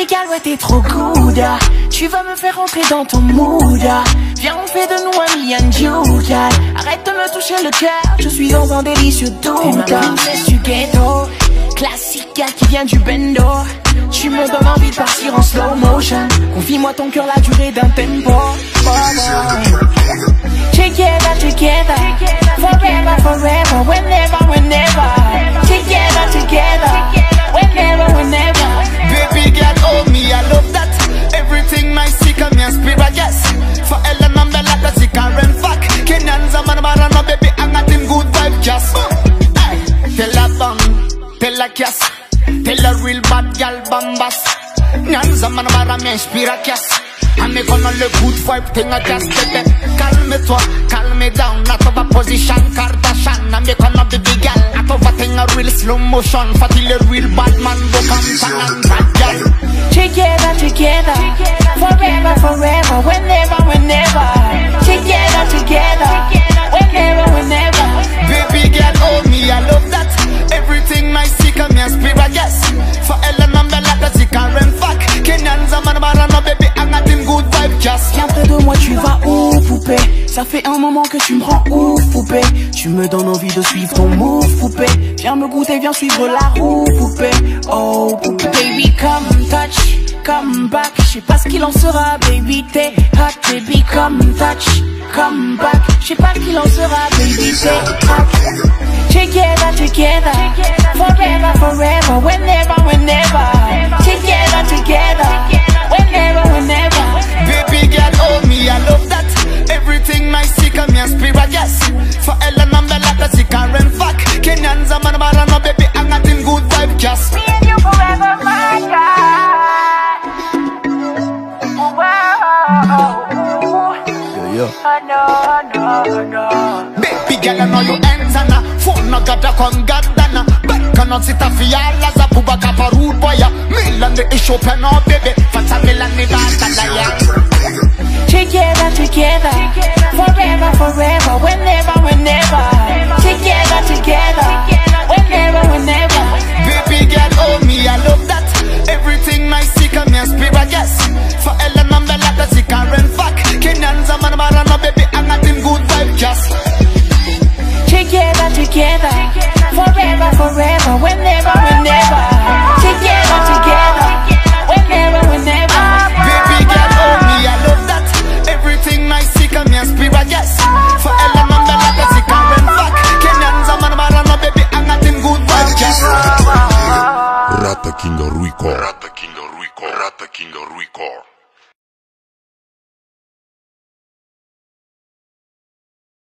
musical, ouais t'es trop good. Tu vas me faire rentrer dans ton mood. Viens on fait de nous un million jugal. Arrête de me toucher le cœur, je suis dans un délicieux doute. T'es ma princesse du ghetto, classique qui vient du bendo. Tu me donnes envie de partir en slow motion. Confie-moi ton cœur la durée d'un tempo. Together, together, forever, forever, whenever, whenever. Together, together, whenever, whenever. Baby girl, oh me, I love that. Everything nice, see come and spirit, yes. For Ellen and Bella, that's the current fact. Kenyans and Marana, baby, I'm not in good vibe, just. Tell her bum, tell her kiss. Tell her real bad girl, bambas. Nyanza Marana, me spirit, yes. I make on le good vibe thing I just did it. Calme-toi, calme down. Not of a position, Kardashian. I make on a baby girl. Not of a thing a real slow motion. Fatil a real bad man, go come and bad girl. Together, together, forever, forever, whenever, whenever. Together, together, whenever, whenever. Baby girl, oh me, I love that. Everything nice, see come here, spirit, yes. For Ellen and Bella, that's the current fact. Kenyans and Marana, baby, I'm not in good vibe, just. Viens près de moi, tu vas où, poupée? Ça fait un moment que tu me rends ouf, poupée. Tu me donnes envie de suivre ton move, poupée. Viens me goûter, viens suivre la roue, poupée. Oh, poupée. Baby, come touch, come back. Je sais pas ce qu'il en sera, baby, t'es hot. Baby, come touch, come back. Je sais pas ce qu'il en sera, baby, t'es hot. Together, together, forever, forever, whenever, whenever. Together, together, whenever, whenever. Baby girl, oh me, I love that. Everything nice, see come here, spirit, yes. For Ellen and Bella, that's the current fact. Kenyans and Marana, baby, I'm not in good vibe, just. Me and you forever, my God. Yo. No, no. Baby girl, I know you enter na. Phone no gotta come gadana. Back on sit a fiala za puba kapa rude boy. Milan the issue pen up, baby. Fata Milan ni data la ya. Together, together, forever, forever, whenever, whenever. Together, together, whenever, whenever. Baby girl, oh me, I love that. Everything nice, see come here, spirit, yes. For Ellen and Bella, that's the current fact. Kenyans and Marana, baby, I'm not in good vibe, just. Together, together, forever, forever, whenever, whenever. Together, together, whenever, whenever. Baby girl, oh me, I love that. Everything nice, see come here, spirit, yes. For Ellen and Bella, that's the current fact. Kenyans and Marana, baby, I'm not in good vibe, just. Rata King Ruico. Rata King Ruico. Rata King Ruico.